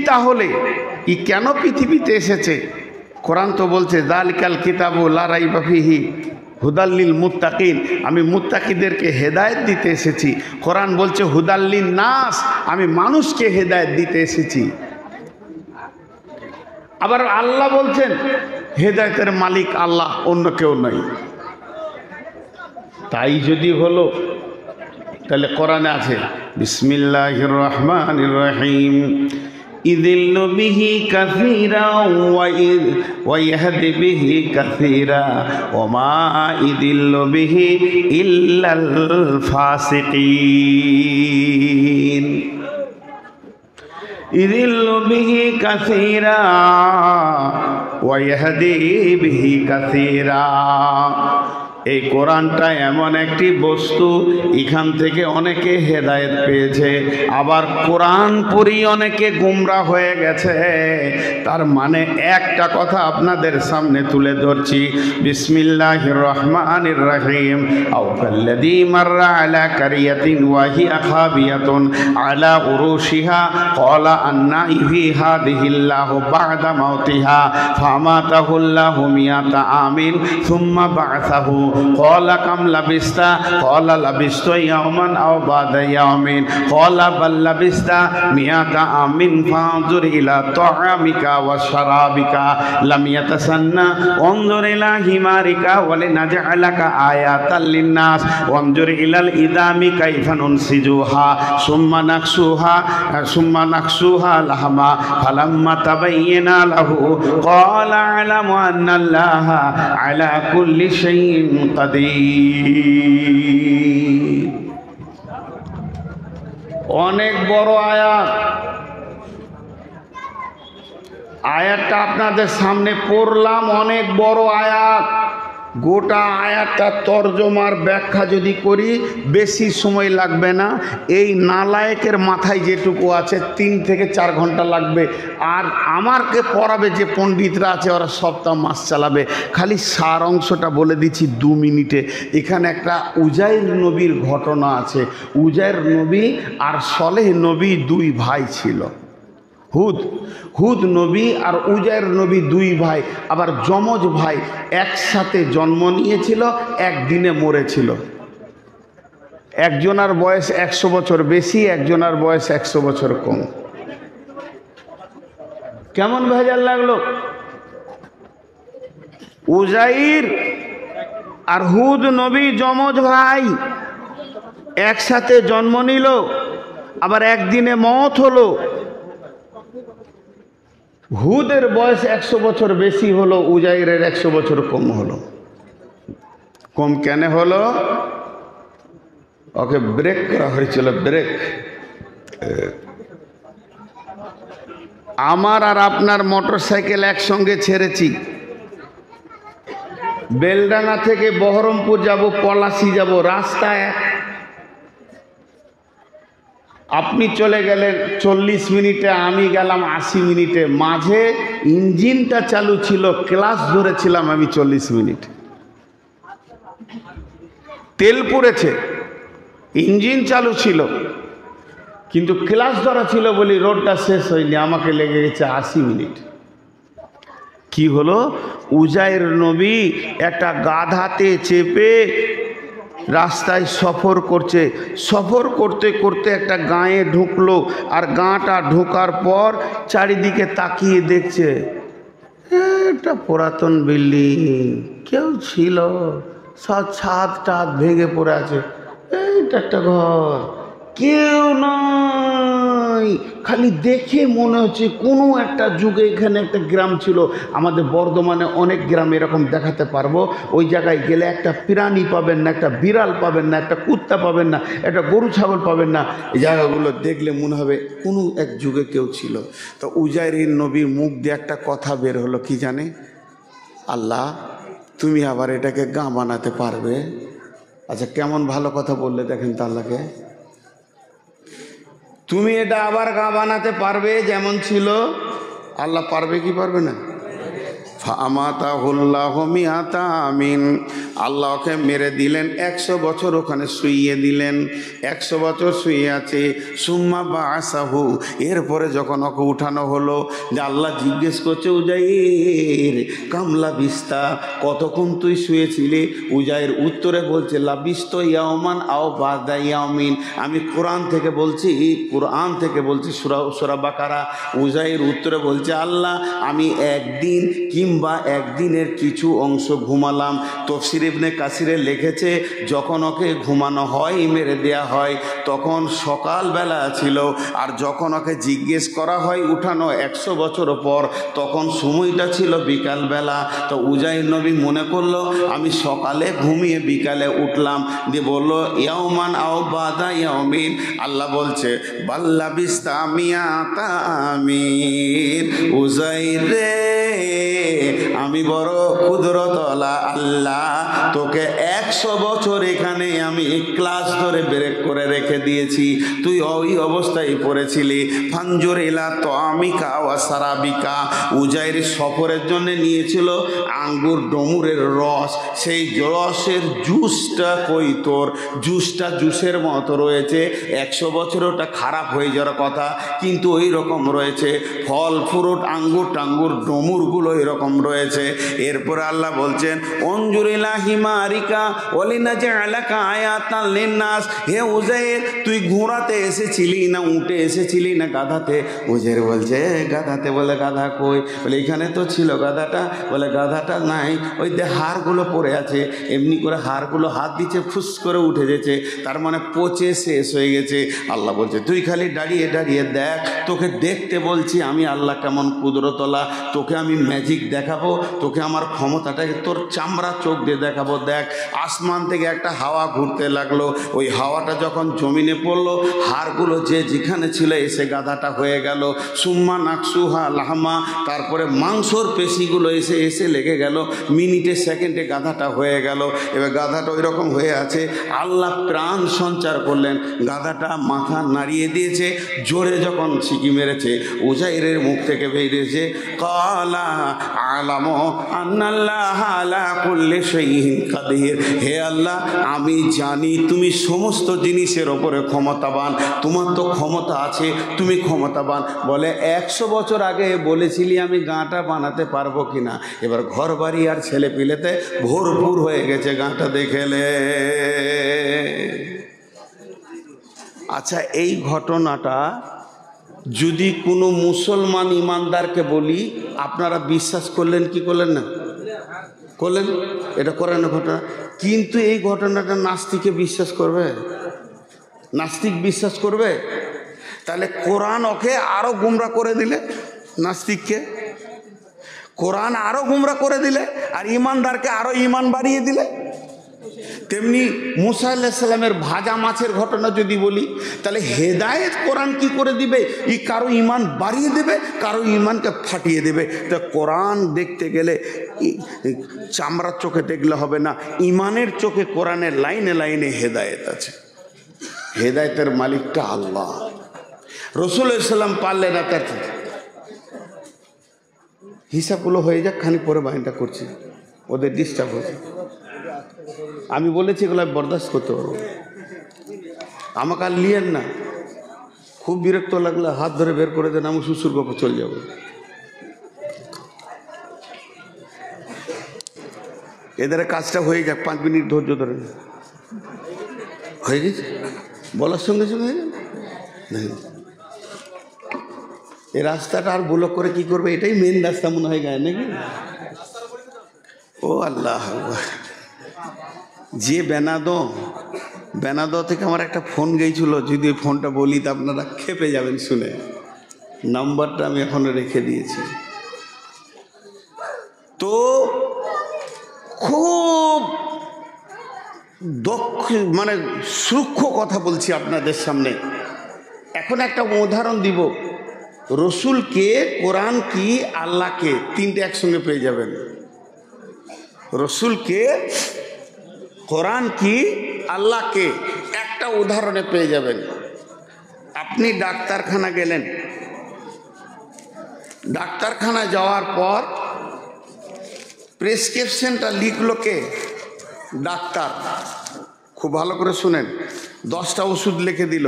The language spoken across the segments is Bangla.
তাহলে ই কেন পৃথিবীতে এসেছে? কোরআন তো বলছে যালিকাল কিতাবু লা রাইবা ফিহি হুদাল্লিল মুত্তাকিন, আমি মুত্তাকিদেরকে হেদায়েত দিতে এসেছি। কোরআন বলছে হুদাল্লিন নাস, আমি মানুষকে হেদায়েত দিতে এসেছি। আবার আল্লাহ বলছেন হেদায়েতের মালিক আল্লাহ, অন্য কেউ নয়। তাই যদি হলো তাহলে কোরআনে আছে বিসমিল্লাহির রহমানির রহিম ইযিল্লু বিহি কাসীরা ওয়া ইয়াহদি বিহি কাসীরা ওয়া মা ইযিল্লু বিহি ইল্লাল ফাসিকিন। ইযিল্লু বিহি কাসীরা ওয়া ইয়াহদি বিহি কাসীরা। এই কোরআনটা এমন একটি বস্তু, এখান থেকে অনেকে হেদায়েত পেয়েছে, আবার কোরআন পড়ি অনেকে গুমরা হয়ে গেছে। তার মানে একটা কথা আপনাদের সামনে তুলে ধরছি, বিসমিল্লাহির রহমানির রহিম আও কাল্লাযী মাররা আলা কারিয়াতিন ওয়া হিয়া খাবিয়াতুন আলা উরুশিহা ক্বালা আন্না ইউহয়ি হাযিহিল্লাহু বা'দা মাউতিহা ফামাতাহুল্লাহু মিয়াতা আমিন সুম্মা বা'সাহু ক্বালা কাম লাবিস্তা ক্বালা লাবিস্তু ইয়াওমান আও বা'দা ইয়াওমিন ক্বালা বাল লাবিস্তা মিয়াতা আমিন ফানজুর ইলা তাআমিকা ওয়া শারাবিকা লাম ইয়াতাসান্না ওয়ানজুর ইলা হিমারিকা ওয়া লিনাজআলাকা আয়াতাল লিন্নাস ওয়ানজুর ইলাল ইদামি কাইফা নুনসিজুহা সুম্মা নাকসুহা লাহমা ফালাম্মা তাবাyyana লাহু ক্বালা আ'লামু আন্নাল্লাহা আলা কুল্লি শাইইন কাদির। অনেক বড় আয়াত, আয়াতটা আপনাদের সামনে পড়লাম, অনেক বড় আয়াত। গোটা আয়াতটা তর্জমার ব্যাখ্যা যদি করি বেশি সময় লাগবে না। এই নালায়েকের মাথায় যেটুকু আছে 3 থেকে 4 ঘন্টা লাগবে, আর আমারকে পড়াবে যে পণ্ডিতরা আছে ওরা সপ্তাহ মাস চালাবে। খালি সার অংশটা বলে দিচ্ছি 2 মিনিটে। এখানে একটা উজাইর নবীর ঘটনা আছে। উজাইর নবী আর সলেহ নবী 2 ভাই ছিল। হুদ নবী আর উজাইর নবী 2 ভাই, আবার যমজ ভাই, একসাথে জন্ম নিয়েছিল, একদিনে মরেছিল। একজনের বয়স 100 বছর বেশি, একজনের বয়স 100 বছর কম। কেমন ভেজাল লাগলো? উজাইর আর হুদ নবী যমজ ভাই, একসাথে জন্ম নিল, আবার একদিনে মওত হলো। হুদের বয়স 100 বছর বেশি হলো, উজাইরের 100 বছর কম হলো। কম কেন হলো? ওকে ব্রেক করা হয়েছিল, ব্রেক। আমার আর আপনার মোটর সাইকেল একসঙ্গে ছেড়েছি, বেলডাঙ্গা থেকে বহরমপুর যাব, পলাশী যাব, রাস্তায় আপনি চলে গেলেন 40 মিনিটে, আমি গেলাম 80 মিনিটে। মাঝে ইঞ্জিনটা চালু ছিল, ক্লাস ধরেছিলাম আমি 40 মিনিট। তেল পুড়েছে, ইঞ্জিন চালু ছিল, কিন্তু ক্লাস ধরা ছিল বলি রোডটা শেষ হয়নি, আমাকে লেগে গেছে 80 মিনিট। কি হলো? উজাইর নবী একটা গাধাতে চেপে রাস্তায় সফর করছে। সফর করতে করতে একটা গাঁয়ে ঢুকলো, আর গাঁটা ঢোকার পর চারিদিকে তাকিয়ে দেখছে একটা পুরাতন বিল্ডিং, কেউ ছিল, সব ছাদ টাদ ভেঙে পড়ে আছে, এইটা একটা ঘর, কেউ নাই। খালি দেখে মনে হচ্ছে কোনো একটা যুগে এখানে একটা গ্রাম ছিল। আমাদের বর্ধমানে অনেক গ্রাম এরকম দেখাতে পারবো। ওই জায়গায় গেলে একটা প্রাণী পাবেন না, একটা বিড়াল পাবেন না, একটা কুত্তা পাবেন না, একটা গরু ছাগল পাবেন না। এই জায়গাগুলো দেখলে মনে হবে কোনো এক যুগে কেউ ছিল। তো উজাইর নবীর মুখ দিয়ে একটা কথা বের হলো, কি জানে? আল্লাহ, তুমি আবার এটাকে গাঁ বানাতে পারবে? আচ্ছা, কেমন ভালো কথা বললে দেখেন তো আল্লাহকে। তুমি এটা আবার গা বানাতে পারবে যেমন ছিল? আল্লাহ পারবে কি পারবে না? ফামাতাহুল্লাহু মিয়াতা আমিন, আল্লাহ ওকে মেরে দিলেন, 100 বছর ওখানে শুইয়ে দিলেন। 100 বছর শুয়ে আছে। সুম্মা বাসাহু, এরপরে যখন ওকে উঠানো হলো, যে আল্লাহ জিজ্ঞেস করছে, উজাইর কামলা বিস্তা, কতক্ষণ তুই শুয়েছিলি? উজাইর উত্তরে বলছে, লাবিস্ত ইয়াওমান আও বাদা ইয়ামিন। আমি কোরআন থেকে বলছি, সূরা বাকারা। উজাইর উত্তরে বলছে, আল্লাহ আমি একদিন কিংবা একদিনের কিছু অংশ ঘুমালাম। তাফসীর ইবনে কাসিরে লিখেছে, যখন ওকে ঘুমানো হয়, মেরে দেয়া হয়, তখন সকালবেলা ছিল, আর যখন ওকে জিজ্ঞেস করা হয় উঠানো 100 বছর পর, তখন সময়টা ছিল বিকালবেলা। তো উজাইর নবী মনে করলো আমি সকালে ঘুমিয়ে বিকালে উঠলাম, দিয়ে বললো ইয়াওমান আও বাদা ইয়ামিন। আল্লাহ বলছে, বাল্লা বিস্তামিয়াতা আমিন। উজাইর রে, আমি বড় কুদরতওয়ালা আল্লাহ, তোকে 100 বছর এখানে আমি ক্লাস ধরে ব্রেক করে রেখে দিয়েছি, তুই ওই অবস্থায় পড়েছিলি। ফানজুর ইলা তামিকা ওয়া সারাবিকা। উজাইর সফরের জন্য নিয়েছিল আঙ্গুর ডমুরের রস, সেই রসের জুসটা কই তোর? জুসটা জুসের মতো রয়েছে, 100 বছর ওটা খারাপ হয়ে যাওয়ার কথা, কিন্তু ওই রকম রয়েছে। ফল ফ্রুট আঙ্গুর টাঙ্গুর ডমুরগুলো এরকম রয়েছে। এরপর আল্লাহ বলছেন, অঞ্জুরিলা হিমারিকা ওলিনা জালাকা আয়াতান লিন্নাস। হে উজাইর, তুই ঘোড়াতে এসেছিলি না উঠে এসেছিলি না গাধাতে? উজাইর বলছে গাধাতে। বলে গাধা কই? বলে এখানে তো ছিল গাধাটা। বলে গাধাটা নাই, ওই হাড়গুলো পড়ে আছে। এমনি করে হাড়গুলো হাত দিচ্ছে, ফুস করে উঠে যেছে, তার মানে পচে শেষ হয়ে গেছে। আল্লাহ বলছে, তুই খালি দাঁড়িয়ে দাঁড়িয়ে দেখ, তোকে দেখতে বলছি আমি আল্লাহ কেমন কুদরতওয়ালা, তোকে আমি ম্যাজিক দেখাবো, তোকে আমার ক্ষমতাটাকে তোর চামড়া চোখ দিয়ে দেখাবো। দেখ, আসমান থেকে একটা হাওয়া ঘুরতে লাগলো, ওই হাওয়াটা যখন জমিনে পড়লো, হাড়গুলো যে যেখানে ছিল এসে গাধাটা হয়ে গেল। সুম্মা নাকসুহা লাহমা, তারপরে মাংসর পেশিগুলো এসে এসে লেগে গেল, মিনিটে সেকেন্ডে গাধাটা হয়ে গেল। এবার গাধাটা ওই রকম হয়ে আছে। আল্লাহ প্রাণ সঞ্চার করলেন, গাধাটা মাথা নাড়িয়ে দিয়েছে, জোরে যখন ছিকি মেরেছে, উজাইরের মুখ থেকে বেরিয়েছে, কালা আলামু আন্নাল্লাহ আলা কুল্লি শাইইন কাদির। হে আল্লাহ, আমি জানি তুমি সমস্ত জিনিসের ওপরে ক্ষমতাবান, তোমার তো ক্ষমতা আছে, তুমি ক্ষমতাবান। বলে 100 বছর আগে বলেছিলি আমি গাঁটা বানাতে পারবো কিনা? এবার ঘর বাড়ি আর ছেলে পিলেতে ভরপুর হয়ে গেছে, গাঁটা দেখেলে। আচ্ছা, এই ঘটনাটা যদি কোনো মুসলমান ইমানদারকে বলি, আপনারা বিশ্বাস করলেন কি করলেন না? করলেন, এটা করেন না ঘটনা। কিন্তু এই ঘটনাটা নাস্তিকে বিশ্বাস করবে? নাস্তিক বিশ্বাস করবে? তাহলে কোরআন ওকে আরো গুমরা করে দিলে, নাস্তিককে কোরআন আরো গুমরা করে দিলে, আর ইমানদারকে আরো ইমান বাড়িয়ে দিলে। তেমনি মুসা আলাইহিস সালামের ভাজা মাছের ঘটনা যদি বলি, তাহলে হেদায়েত কোরআন কি করে দিবে? কারো ইমান বাড়িয়ে দেবে, কারো ইমানকে ফাটিয়ে দেবে। তা কোরআন দেখতে গেলে চামড়ার চোখে দেখলে হবে না, ইমানের চোখে কোরআনের লাইনে লাইনে হেদায়েত আছে। হেদায়েতের মালিকটা আল্লাহ। রাসূল সাল্লাল্লাহু আলাইহি ওয়াসাল্লাম পারলেন না, তার হিসাবগুলো হয়ে যাক, খানি পরে বাইনটা করছি, ওদের ডিস্টার্ব হচ্ছে। আমি বলেছি এগুলো বরদাস্ত করতে পারবো। আমাকে আর লিয়েন না, খুব বিরক্ত লাগলে হাত ধরে বের করে দেন, আমি শ্বশুর বাবা চলে যাব। এদের কাজটা হয়ে যাক, 5 মিনিট ধৈর্য ধরে। হয়ে গেছে, বলার সঙ্গে সঙ্গে হয়ে যাবে। এই রাস্তাটা আর ব্লক করে কি করবে? এটাই মেন রাস্তা মনে হয় গায়ে, নাকি? ও আল্লাহ, যে বেনাদো থেকে আমার একটা ফোন গিয়েছিল, যদি ওই ফোনটা বলি তো আপনারা খেপে যাবেন শুনে। নাম্বারটা আমি এখনো রেখে দিয়েছি। তো খুব মানে সূক্ষ্ম কথা বলছি আপনাদের সামনে। এখন একটা উদাহরণ দিব। রসুল কে, কোরআন কি, আল্লাহ কে, তিনটে একসঙ্গে পেয়ে যাবেন। রসুল কে, কোরআন কি, আল্লাহ কে, একটা উদাহরণে পেয়ে যাবেন। আপনি ডাক্তারখানা গেলেন, ডাক্তারখানা যাওয়ার পর প্রেসক্রিপশনটা লিখলো কে? ডাক্তার, খুব ভালো করে শুনেন, 10টা ওষুধ লিখে দিল।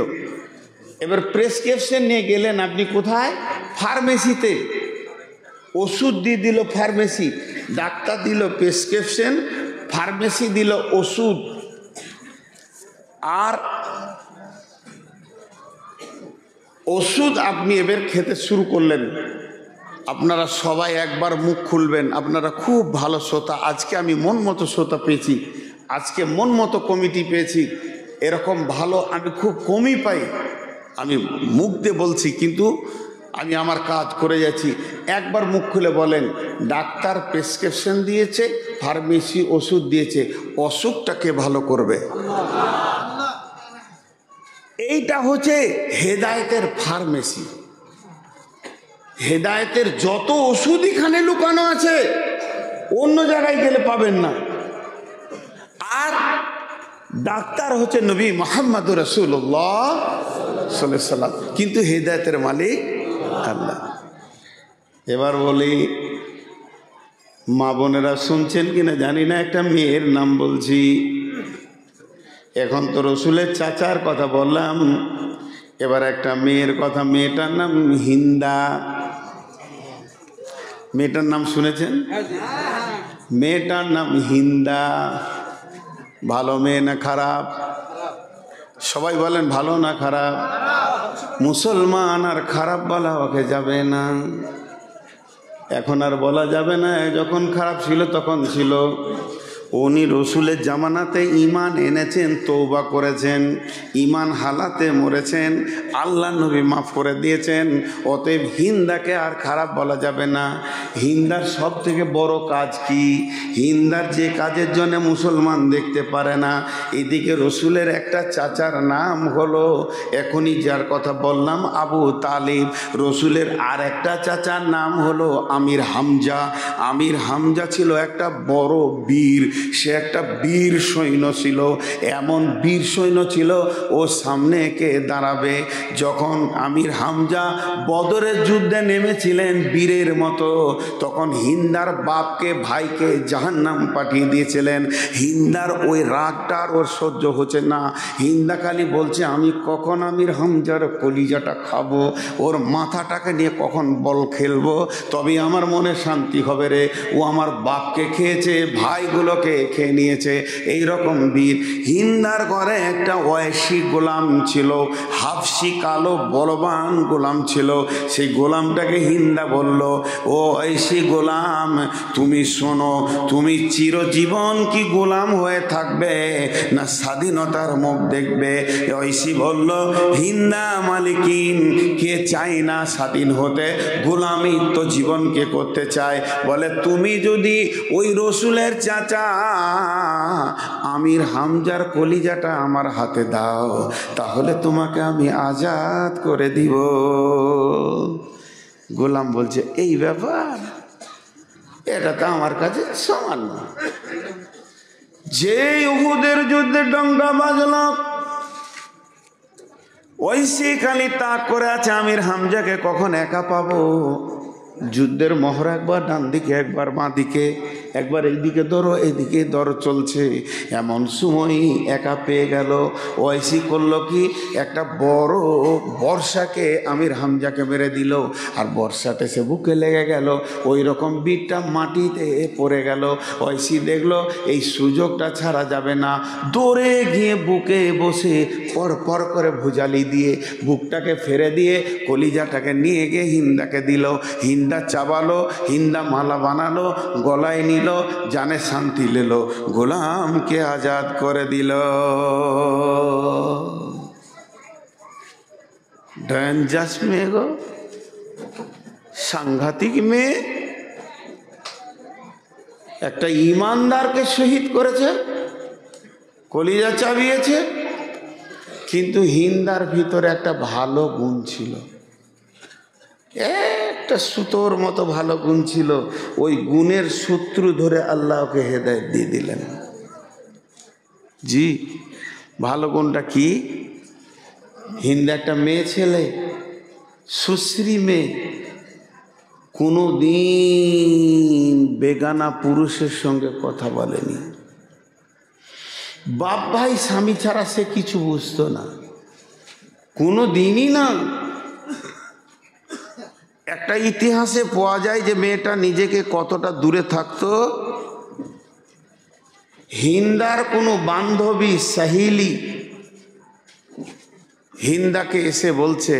এবার প্রেসক্রিপশন নিয়ে গেলেন আপনি কোথায়? ফার্মেসিতে। ওষুধ দিয়ে দিল ফার্মেসি, ডাক্তার দিল প্রেসক্রিপশন, ফার্মেসি দিল ওষুধ। আর ওষুধ আপনি এবার খেতে শুরু করলেন। আপনারা সবাই একবার মুখ খুলবেন, আপনারা খুব ভালো শ্রোতা। আজকে আমি মন মতো শ্রোতা পেয়েছি, আজকে মন মতো কমিটি পেয়েছি। এরকম ভালো আমি খুব কমই পাই, আমি মুখ দিয়ে বলছি কিন্তু আমি আমার কাজ করে যাচ্ছি। একবার মুখ খুলে বলেন, ডাক্তার প্রেসক্রিপশন দিয়েছে, ফার্মেসি ওষুধ দিয়েছে, অসুখটাকে ভালো করবে। এইটা হচ্ছে হেদায়েতের ফার্মেসি। হেদায়েতের যত ওষুধ এখানে লুকানো আছে, অন্য জায়গায় গেলে পাবেন না। আর ডাক্তার হচ্ছে নবী মুহাম্মদুর রাসূলুল্লাহ সাল্লাল্লাহু আলাইহি সাল্লাম, কিন্তু হেদায়েতের মালিক আল্লাহ। এবার বলি, মা বোনেরা শুনছেন কিনা জানি না, একটা মেয়ের নাম বলছি। এখন তো রসুলের চাচার কথা বললাম, এবার একটা মেয়ের কথা। মেয়েটার নাম হিন্দা। মেয়েটার নাম শুনেছেন? মেয়েটার নাম হিন্দা। ভালো মেয়ে না খারাপ? সবাই বলেন ভালো না খারাপ? মুসলমান আর খারাপ বলা ওকে যাবে না, এখন আর বলা যাবে না। যখন খারাপ ছিল তখন ছিল। উনি রসুলের জামানাতে ঈমান এনেছেন, তওবা করেছেন, ঈমান হালাতে মরেছেন, আল্লাহ নবী মাফ করে দিয়েছেন। অতএব হিন্দাকে আর খারাপ বলা যাবে না। হিন্দার সব থেকে বড় কাজ কি? হিন্দার যে কাজের জন্য মুসলমান দেখতে পারে না। এদিকে রসুলের একটা চাচার নাম হলো, এখনই যার কথা বললাম, আবু তালিব। রসুলের আর একটা চাচার নাম হলো আমির হামজা। আমির হামজা ছিল একটা বড় বীর, সে একটা বীর সৈন্য ছিল। এমন বীর সৈন্য ছিল, ও সামনে কে দাঁড়াবে। যখন আমির হামজা বদরের যুদ্ধে নেমেছিলেন বীরের মতো, তখন হিন্দার বাপকে, ভাইকে জাহান্নাম পাঠিয়ে দিয়েছিলেন। হিন্দার ওই রাগটার ওর সহ্য হচ্ছে না। হিন্দা খালি বলছে, আমি কখন আমির হামজার কলিজাটা খাবো, ওর মাথাটাকে নিয়ে কখন বল খেলবো, তবে আমার মনে শান্তি হবে রে। ও আমার বাপকে খেয়েছে, ভাইগুলোকে খেয়ে নিয়েছে। এইরকম বীর। হিন্দার ঘরে একটা ওয়েসি গোলাম ছিল, হাফসি কালো বলবান গোলাম ছিল। সেই গোলামটাকে হিন্দা বলল, ও ওয়েসি গোলাম, তুমি শোনো, তুমি চিরজীবন কি গোলাম হয়ে থাকবে না স্বাধীনতার মুখ দেখবে? ওয়েসি বলল, হিন্দা মালিকিন, কে চাই না স্বাধীন হতে? গোলামি তো জীবনকে করতে চায়। বলে, তুমি যদি ওই রসুলের চাচা আমির হামজার কলিজাটা আমার হাতে দাও, তাহলে তোমাকে আমি আজাদ করে দিব। গোলাম বলছে, এই ব্যাপার, এটা তো আমার কাছে সামান্য। যে উহুদের যুদ্ধে ডঙ্কা বাজল, ওইসি খালি তাক করে আছে, আমির হামজাকে কখন একা পাবো। যুদ্ধের মহড় একবার ডান দিকে, একবার বাঁ দিকে, একবার এইদিকে ধরো এইদিকে ধরো চলছে। এমন সময় একা পেয়ে গেল। ওয়াইসি করলো কি, একটা বড় বর্ষাকে আমির হামজাকে মেরে দিল, আর বর্ষাতে সে বুকে লেগে গেল। ওই রকম বীরটা মাটিতে পড়ে গেল। ওয়াইসি দেখলো এই সুযোগটা ছাড়া যাবে না, দৌড়ে গিয়ে বুকে বসে পর পর করে ভুজালি দিয়ে বুকটাকে ফেরে দিয়ে কলিজাটাকে নিয়ে গিয়ে হিন্দাকে দিল। হিন্দা চাবালো, হিন্দা মালা বানালো, গলায় নিল, জানে শান্তি লেল, গোলামকে আজাদ করে দিল। ডেঞ্জাস মেয়ে গো, সাংঘাতিক মেয়ে। একটা ইমানদারকে শহীদ করেছে, কলিজা চাবিয়েছে। কিন্তু হিন্দার ভিতরে একটা ভালো গুণ ছিল, একটা সুতোর মতো ভালো গুণ ছিল। ওই গুণের সূত্র ধরে আল্লাহকে হেদায়েত দিয়ে দিলেন। জি, ভালো গুণটা কি? হিন্দা একটা মেয়ে ছেলে, সুশ্রী মেয়ে, কোনো দিন বেগানা পুরুষের সঙ্গে কথা বলেনি। বাপ ভাই স্বামী ছাড়া সে কিছু বুঝতো না, কোনো দিনই না। একটা ইতিহাসে পাওয়া যায় যে মেয়েটা নিজেকে কতটা দূরে থাকতো। হিন্দার কোনো বান্ধবী সাহিলি হিন্দাকে এসে বলছে,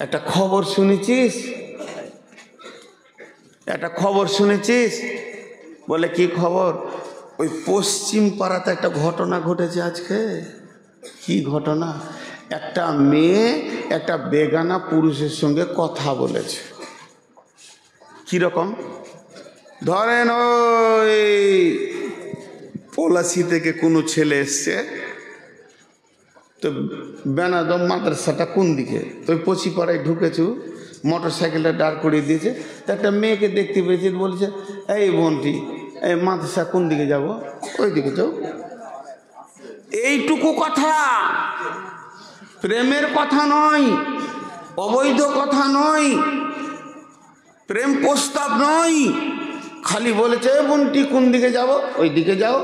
একটা খবর শুনেছিস, একটা খবর শুনেছিস? বলে কি খবর? ওই পশ্চিম পাড়াতে একটা ঘটনা ঘটেছে আজকে। কি ঘটনা? একটা মেয়ে একটা বেগানা পুরুষের সঙ্গে কথা বলেছে। কিরকম? ধরেন ওই পলাশি থেকে কোনো ছেলে এসছে, তো বেনাদম মাদ্রাসাটা কোন দিকে, তো ওই পশ্চিমপাড়ায় ঢুকেছু, মোটর সাইকেলটা দাঁড় করিয়ে দিয়েছে, তো একটা মেয়েকে দেখতে পেয়েছি, বলছে এই বোনটি, এই মাদ্রাসা কোন দিকে যাব? ওই দিকে যাও। এইটুকু কথা, প্রেমের কথা নয়, অবৈধ কথা নয়, প্রেম প্রস্তাব নয়, খালি বলেছে বোনটি কোন দিকে যাব? ওই দিকে যাও।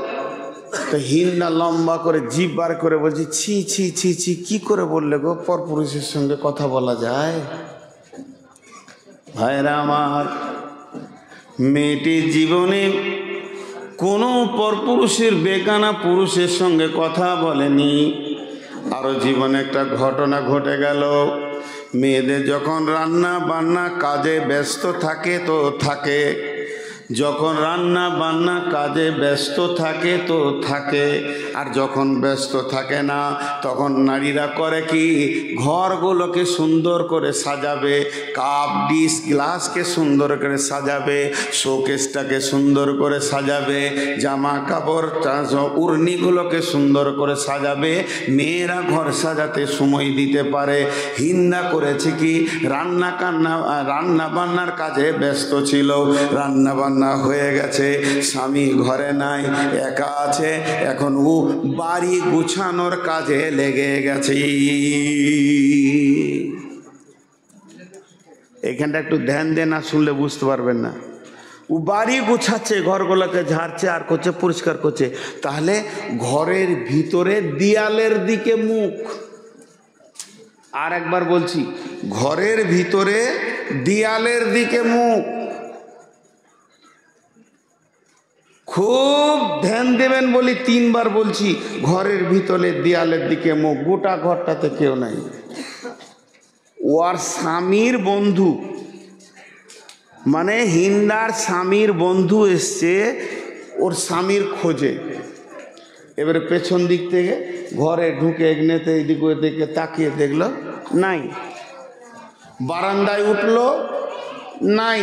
তো হিন্দা লম্বা করে জিভ বার করে বলছে, ছি ছি ছি ছি, কি করে বললে গো, পরপুরুষের সঙ্গে কথা বলা যায়? ভাইরা আমার, মেয়েটির জীবনে কোনো পরপুরুষের বেগানা পুরুষের সঙ্গে কথা বলেনি। আরও জীবনে একটা ঘটনা ঘটে গেল। মেয়েদের যখন রান্না বান্না কাজে ব্যস্ত থাকে তো থাকে, যখন রান্না বান্না কাজে ব্যস্ত থাকে তো থাকে, আর যখন ব্যস্ত থাকে না তখন নারীরা করে কি, ঘরগুলোকে সুন্দর করে সাজাবে, কাপ ডিশ গ্লাসকে সুন্দর করে সাজাবে, শোকেসটাকে সুন্দর করে সাজাবে, জামা কাপড় উড়নিগুলোকে সুন্দর করে সাজাবে। মেয়েরা ঘর সাজাতে সময় দিতে পারে। হিন্দা করেছে কি, রান্না বান্নার কাজে ব্যস্ত ছিল, রান্না বান্না হয়ে গেছে, স্বামী ঘরে নাই, একা আছে, এখন ও বাড়ি গুছানোর কাজে লেগে গেছে। এখানটা একটু ধ্যান দিয়ে না শুনলে বুঝতে পারবেন না। ও বাড়ি গুছাচ্ছে, ঘরগুলোকে ঝাড়ছে আর করছে, পরিষ্কার করছে। তাহলে ঘরের ভিতরে দেয়ালের দিকে মুখ। আর একবার বলছি, ঘরের ভিতরে দেয়ালের দিকে মুখ। খুব ধ্যান দেবেন বলি 3 বার বলছি, ঘরের ভিতরে দেয়ালের দিকে মুখ। গোটা ঘরটাতে কেউ নাই। ওর স্বামীর বন্ধু, মানে হিন্দার স্বামীর বন্ধু এসছে ওর স্বামীর খোঁজে। এবারে পেছন দিক থেকে ঘরে ঢুকে এগনেতে এদিক ওদিকে তাকিয়ে দেখলো নাই, বারান্দায় উঠলো নাই,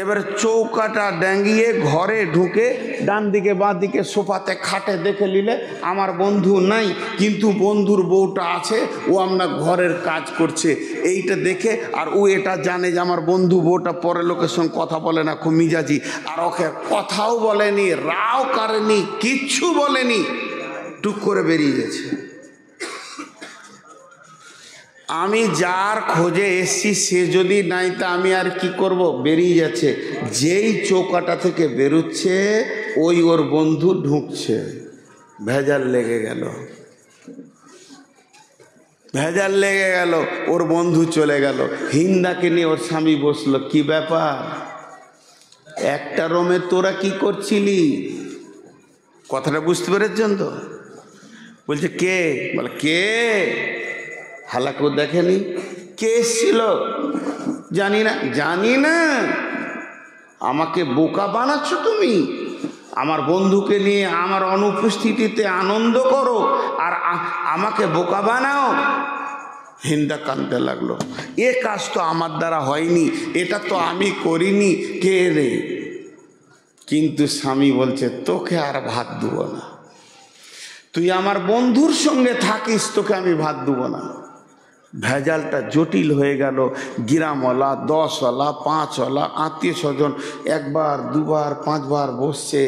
এবার চৌকাটা ড্যাঙ্গিয়ে ঘরে ঢুকে ডান দিকে বাঁ দিকে সোফাতে খাটে দেখে নিলে আমার বন্ধু নাই, কিন্তু বন্ধুর বউটা আছে, ও আমরা ঘরের কাজ করছে। এইটা দেখে আর ও এটা জানে যে আমার বন্ধু বউটা পরের লোকের সঙ্গে কথা বলে না, খুব মিজাজি, আর ওকে কথাও বলেনি, রাও কারেনি, কিচ্ছু বলেনি, টুক করে বেরিয়ে গেছে। আমি যার খোঁজে এসছি সে যদি নাই তা আমি আর কি করব, বেরিয়ে যাচ্ছে। যেই চৌকাটা থেকে বেরোচ্ছে ওই ওর বন্ধু ঢুকছে, ভেজাল লেগে গেল, ভেজাল লেগে গেল, ওর বন্ধু চলে গেল। হিন্দাকে নিয়ে ওর স্বামী বসলো, কি ব্যাপার, একটা রুমে তোরা কি করছিলি? কথাটা বুঝতে পেরেছেন তো? বলছে কে? বলে কে? হালাকু দেখেনি। কে এসেছিল? জানি না। জানি না? আমাকে বোকা বানাচ্ছ তুমি? আমার বন্ধুকে নিয়ে আমার অনুপস্থিতিতে আনন্দ করো আর আমাকে বোকা বানাও? হিন্দা কাঁদতে লাগলো, এ কাজ তো আমার দ্বারা হয়নি, এটা তো আমি করিনি, কে রে? কিন্তু স্বামী বলছে তোকে আর ভাত দেবো না, তুই আমার বন্ধুর সঙ্গে থাকিস, তোকে আমি ভাত দেবো না। ভেজালটা জটিল হয়ে গেল। গ্রামওয়ালা, 10ওয়ালা, 5ওয়ালা, আত্মীয় স্বজন 1বার 2বার 5বার বসছে।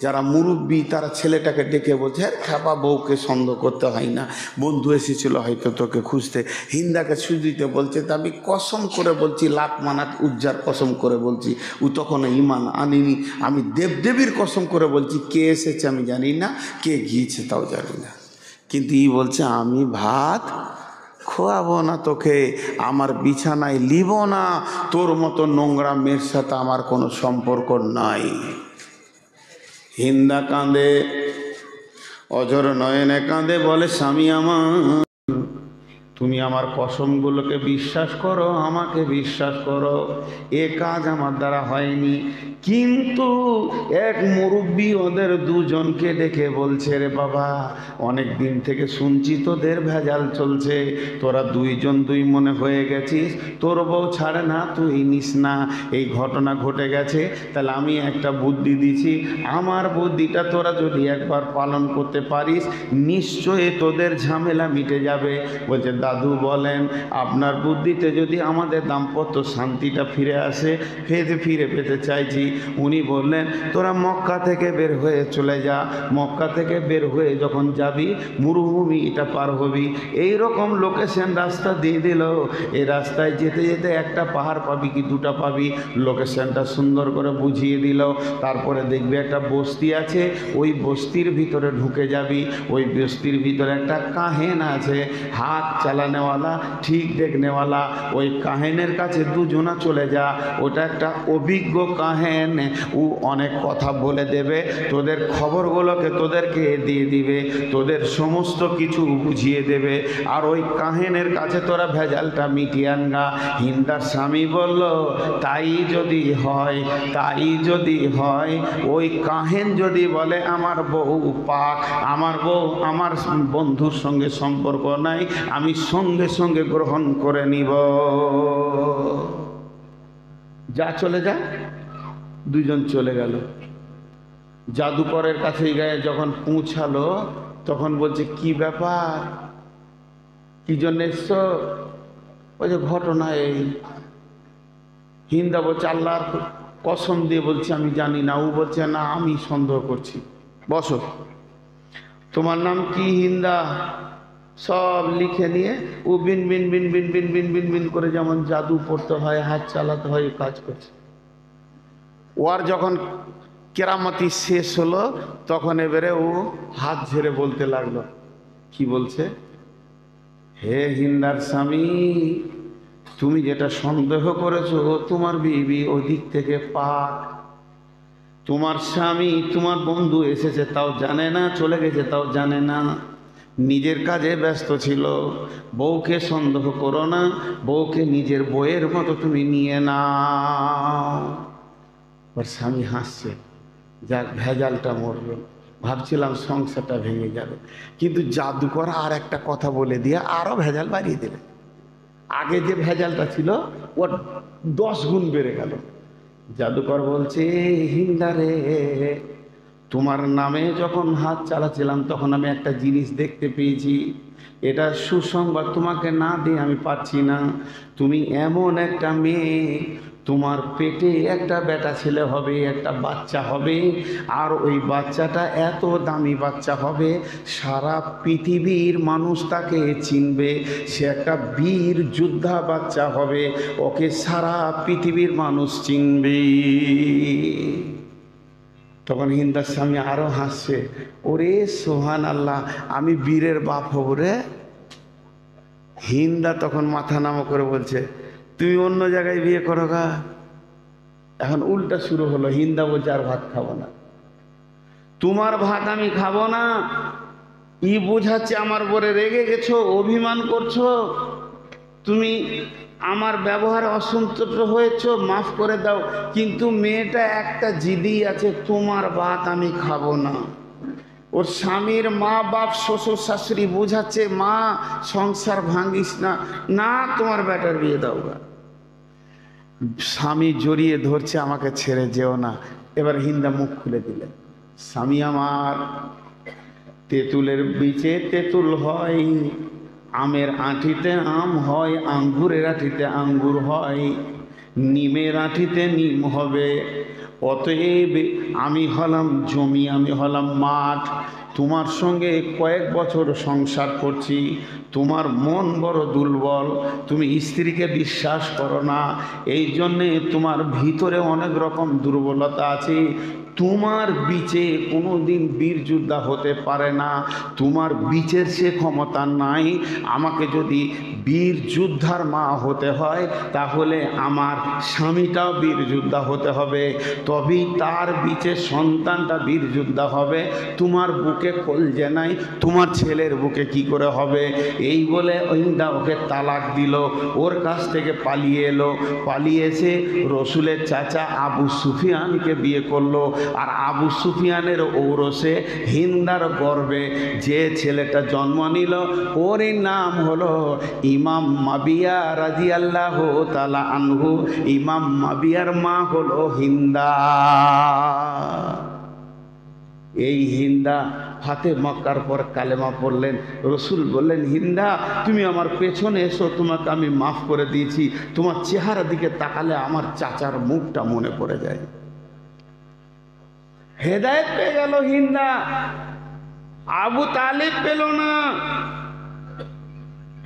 যারা মুরব্বী তারা ছেলেটাকে ডেকে বলছে, হ্যাঁ খাপা বউকে সন্দেহ করতে হয় না, বন্ধু এসেছিল হয়তো তোকে খুঁজতে। হিন্দাকে সুদিতে বলছে, তা আমি কসম করে বলছি, লাখ মানাত উজ্জার কসম করে বলছি, ও তখন ইমান আনিনি, আমি দেবদেবীর কসম করে বলছি, কে এসেছে আমি জানি না, কে গিয়েছে তাও জানি না, কিন্তু ই বলছে আমি ভাত খোয়াবো না তোকে, আমার বিছানায় লিব না, তোর মতো নোংরা মেয়ের সাথে আমার কোনো সম্পর্ক নাই। হিন্দা কাঁদে, অজর নয়নে কাঁদে, বলে স্বামী আমার তুমি আমার কসমগুলোকে বিশ্বাস করো, আমাকে বিশ্বাস করো, এ কাজ আমার দ্বারা হয়নি। কিন্তু এক মুরব্বী ওদের দুজনকে ডেকে বলছে, রে বাবা অনেক দিন থেকে শুনছি তোদের ভেজাল চলছে, তোরা দুইজন দুই মনে হয়ে গেছিস, তোর বউ ছাড়ে না, তুই নিস না, এই ঘটনা ঘটে গেছে, তাহলে আমি একটা বুদ্ধি দিছি, আমার বুদ্ধিটা তোরা যদি একবার পালন করতে পারিস নিশ্চয়ই তোদের ঝামেলা মিটে যাবে। বলছে, দাদু বলেন, আপনার বুদ্ধিতে যদি আমাদের দাম্পত্য শান্তিটা ফিরে আসে, ফিরে পেতে চাইছি। উনি বললেন, তোরা মক্কা থেকে বের হয়ে চলে যা, মক্কা থেকে বের হয়ে যখন যাবি মরুভূমি এটা পার হবি, এই রকম লোকেশন রাস্তা দিয়ে দিল, এই রাস্তায় যেতে যেতে একটা পাহাড় পাবি কি দুটা পাবি, লোকেশনটা সুন্দর করে বুঝিয়ে দিল। তারপরে দেখবি একটা বস্তি আছে, ওই বস্তির ভিতরে ঢুকে যাবি, ওই বস্তির ভিতরে একটা কাহেন আছে, হাত চালানেওয়ালা, ঠিক দেখনেওয়ালা, ওই কাহেনের কাছে দুজনা চলে যা, ওটা একটা অভিজ্ঞ কাহেন, ও অনেক কথা বলে দেবে, তোদের খবরগুলোকে তোদেরকে দিয়ে দিবে, তোদের সমস্ত কিছু বুঝিয়ে দেবে, আর ওই কাহেনের কাছে তোরা ভেজালটা মিটিয়ে আনগা। হিন্দার স্বামী বলল, তাই যদি হয়, তাই যদি হয়, ওই কাহেন যদি বলে আমার বউ পাক, আমার বউ আমার বন্ধুর সঙ্গে সম্পর্ক নাই, আমি সঙ্গে সঙ্গে গ্রহণ করে নিব, যা চলে যা। দুজন চলে গেল। জাদুকরের কাছে গিয়ে যখন পৌঁছালো তখন বলছে, কি ব্যাপার, কি জন্য এসছো? ওই যে ঘটনা এই। হিন্দা বলছে, আল্লাহর কসম দিয়ে বলছি আমি জানি না। ও বলছে, না আমি সন্দেহ করছি। বসো, তোমার নাম কি? হিন্দা। সব লিখে নিয়ে ও বিন বিন বিন বিন বিন বিন বিন বিন করে যেমন জাদু পড়তে হয়, হাত চালাতে হয়, কাজ করছে। ওর যখন কেরামতি শেষ হলো তখন এবারে ও হাত ঝেড়ে বলতে লাগলো। কি বলছে? হে হিন্দার স্বামী, তুমি যেটা সন্দেহ করেছো তোমার বিবি ওদিক থেকে পাক, তোমার স্বামী তোমার বন্ধু এসেছে তাও জানে না, চলে গেছে তাও জানে না, নিজের কাজে ব্যস্ত ছিল। বউকে সন্দেহ করো না, বউকে নিজের বইয়ের মতো তুমি নিয়ে নাও। ওর স্বামী হাসছে, যাক ভেজালটা মরল, ভাবছিলাম সংসারটা ভেঙে যাবে, কিন্তু জাদুকর আর একটা কথা বলে দিয়ে আরো ভেজাল বাড়িয়ে দিলে। আগে যে ভেজালটা ছিল ওর 10 গুণ বেড়ে গেল। জাদুকর বলছে, হিন্দারে, তোমার নামে যখন হাত চালাচ্ছিলাম তখন আমি একটা জিনিস দেখতে পেয়েছি, এটা সুসংবাদ তোমাকে না দিয়ে আমি পাচ্ছি না। তুমি এমন একটা মেয়ে, তোমার পেটে একটা বেটা ছেলে হবে, একটা বাচ্চা হবে, আর ওই বাচ্চাটা এত দামি বাচ্চা হবে সারা পৃথিবীর মানুষ তাকে চিনবে, সে একটা বীর যোদ্ধা বাচ্চা হবে, ওকে সারা পৃথিবীর মানুষ চিনবে। তখন হিন্দার স্বামী আরো হাসছে, ওরে সোহান আল্লাহ, আমি বীরের বাপ হব রে। হিন্দা তখন মাথা নামা করে বলছে, তুমি অন্য জায়গায় বিয়ে করো গা। এখন উল্টা শুরু হলো। হিন্দা বলছে, আর ভাত খাবো না, তোমার ভাত আমি খাবো না। ই বোঝাচ্ছে আমার বরে রেগে গেছো, অভিমান করছো, তুমি আমার ব্যবহারে অসন্তুষ্ট হয়েছো, মাফ করে দাও, কিন্তু মেয়েটা একটা জিদি আছে, তোমার ভাত আমি খাবো না। ওর স্বামীর মা বাপ শ্বশুর শাশুড়ি বোঝাচ্ছে, মা সংসার ভাঙিস না, না তোমার বেটার বিয়ে দাও গা। স্বামী জড়িয়ে ধরছে, আমাকে ছেড়ে যেও না। এবার হিন্দা মুখ খুলে দিলেন, স্বামী আমার, তেঁতুলের বীজে তেঁতুল হয়, আমের আঁটিতে আম হয়, আঙ্গুরের আঁটিতে আঙ্গুর হয়, নিমের আঁটিতে নিম হবে, অতএব আমি হলাম জমি, আমি হলাম মাঠ, তোমার সঙ্গে কয়েক বছর সংসার করছি, তোমার মন বড় দুর্বল, তুমি স্ত্রীকে বিশ্বাস করো না, এই জন্যে তোমার ভিতরে অনেক রকম দুর্বলতা আছে। তোমার বিচে কোনো দিন বীর যোদ্ধা হতে পারে না, তোমার বিচের সে ক্ষমতা নাই। আমাকে যদি বীর যোদ্ধার মা হতে হয় তাহলে আমার স্বামীটাও বীর যোদ্ধা হতে হবে, তবেই তার বিচের সন্তানটা বীর যোদ্ধা হবে। তোমার বুকে কলজে নাই, তোমার ছেলের বুকে কি করে হবে? এই বলে হিন্দা ওকে তালাক দিল, ওর কাছ থেকে পালিয়ে এলো। পালিয়ে এসে রসুলের চাচা আবু সুফিয়ানকে বিয়ে করলো। আর আবু সুফিয়ানের ঔরসে হিন্দার গর্বে যে ছেলেটা জন্ম নিল ওরই নাম হলো ইমাম মাবিয়া রাদিয়াল্লাহু তাআলা আনহু। ইমাম মাবিয়ার মা হলো হিন্দা। এই হিন্দা ফাতে মক্কার পর কালেমা পড়লেন। রসুল বললেন, হিন্দা তুমি আমার পেছনে এসো, তোমাকে আমি মাফ করে দিয়েছি। তোমার চেহারা দিকে তাকালে আমার চাচার মুখটা মনে পড়ে যায়। হেদায়েত পেয়ে গেল হিন্দা, আবু তালিব পেল না।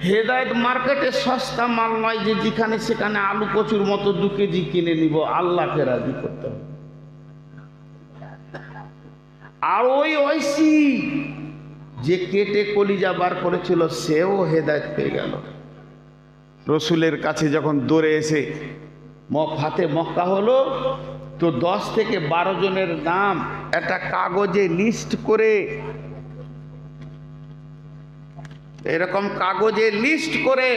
হেদায়েত মার্কেটে সস্তা মাল নয় যে যেখানে সেখানে আলু কচুর মতো 2 কেজি কিনে নিব, আল্লাহকে রাজি করতে হবে। আর ওই ঐশী যে কেটে কলিজা বার করেছিল সেও হেদায়েত পেয়ে গেল। রসুলের কাছে যখন দৌড়ে এসে ফাতে মক্কা হলো, তো 10 থেকে 12 জনের নাম একটা কাগজে লিস্ট করে, এরকম কাগজে লিস্ট করে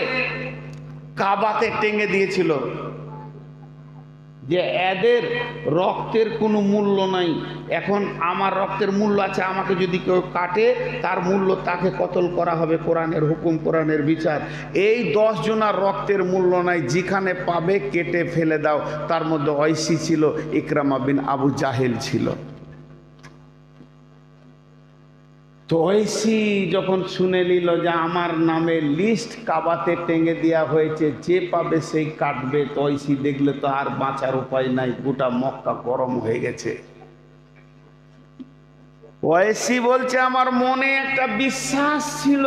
কাবাতে টেঙে দিয়েছিল যে এদের রক্তের কোনো মূল্য নাই। এখন আমার রক্তের মূল্য আছে, আমাকে যদি কেউ কাটে তার মূল্য তাকে কতল করা হবে, কোরআনের হুকুম, কোরআনের বিচার। এই 10 জনার রক্তের মূল্য নাই, যেখানে পাবে কেটে ফেলে দাও। তার মধ্যে ঐশী ছিল, ইকরামা বিন আবু জাহেল ছিল। তো ঐশী যখন শুনে নিল যে আমার নামে লিস্ট কাবাতে টেঙে দেওয়া হয়েছে, যে পাবে সেই কাটবে, তো ঐশী দেখলে তো আর বাঁচার উপায় নাই, গোটা মক্কা গরম হয়ে গেছে। ঐশী বলছে, আমার মনে একটা বিশ্বাস ছিল,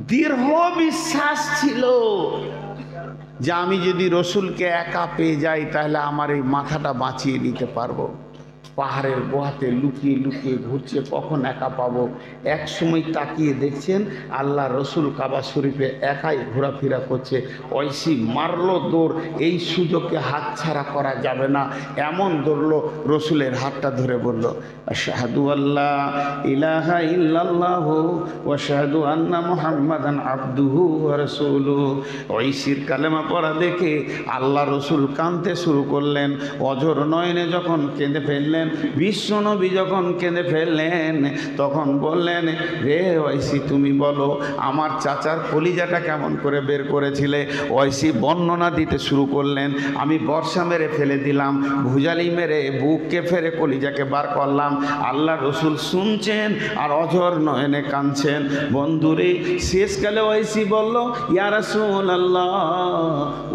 দৃঢ় বিশ্বাস ছিল যে আমি যদি রসুলকে একা পেয়ে যাই তাহলে আমার এই মাথাটা বাঁচিয়ে নিতে পারবো। পাহাড়ের গুহাতে লুকিয়ে লুকিয়ে ঘুরছে, কখন একা পাবো। এক সময় তাকিয়ে দেখছেন আল্লাহ রসুল কাবা শরীফে একাই ঘোরাফেরা করছে। ঐশী মারলো দৌড়, এই সুযোগকে হাতছাড়া করা যাবে না, এমন দৌড়লো, রসুলের হাতটা ধরে বলল, আশহাদু আল্লাহ ইলাহা ইল্লাল্লাহু ওয়া আশহাদু আন্না মুহাম্মাদান আবদুহু ওয়া রাসূলুহু। ঐশীর কালেমা পড়া দেখে আল্লাহ রসুল কাঁদতে শুরু করলেন। অঝর নয়নে যখন কেঁদে ফেললেন, বিশ্বনবী যখন কেঁদে ফেললেন, তখন বললেন, রে ঐশী তুমি বলো আমার চাচার কলিজাটা কেমন করে বের করেছিলে? ঐশী বর্ণনা দিতে শুরু করলেন। আমি বর্ষা মেরে ফেলে দিলাম, ভুজালি মেরে বুককে ফেরে কলিজাকে বার করলাম। আল্লাহ রসুল শুনছেন আর অঝর নয়নে কাঁদছেন। বন্ধুরে, শেষকালে ঐশী বলল, ইয়া রাসূলুল্লাহ,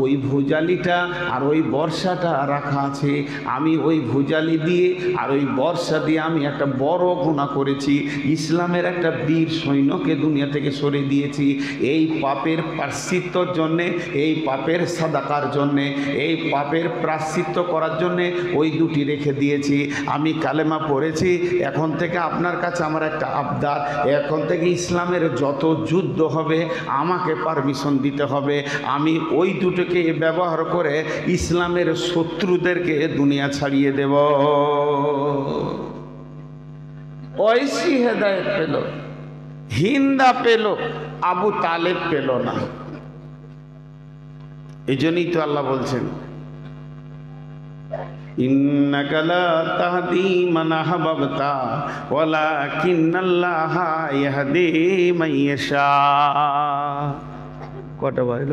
ওই ভুজালিটা আর ওই বর্ষাটা রাখা আছে, আমি ওই ভুজালি দিয়ে আর ওই বর্ষা দিয়ে আমি একটা বড় গুনাহ করেছি। ইসলামের একটা বীর সৈন্যকে দুনিয়া থেকে সরিয়ে দিয়েছি। এই পাপের প্রায়শ্চিত্তর জন্যে, এই পাপের সাদাকার জন্যে, এই পাপের প্রায়শ্চিত্ত করার জন্যে ওই দুটি রেখে দিয়েছি। আমি কালেমা পড়েছি। এখন থেকে আপনার কাছে আমার একটা আবদার, এখন থেকে ইসলামের যত যুদ্ধ হবে আমাকে পারমিশন দিতে হবে। আমি ওই দুটোকে ব্যবহার করে ইসলামের শত্রুদেরকে দুনিয়া ছাড়িয়ে দেব। ঐশী হেদায়েত পেল, হিন্দা পেল, আবু তালেব পেল না। এই জন্যই তো আল্লাহ বলছেন, ইন্নাকা লা তাহদি মান আহবাবতা ওয়ালাকিন্নাল্লাহা ইয়াহদি মান ইয়াশা। কটা বলল?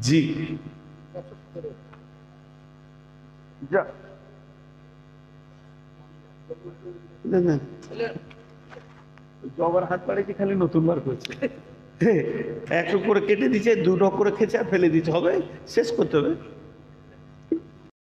জি যা জবার হাত পাড়ে কি খালি নতুন বার করছে। এক করে কেটে দিচ্ছে, দুটো করে খেঁচে আর ফেলে দিতে হবে, শেষ করতে হবে।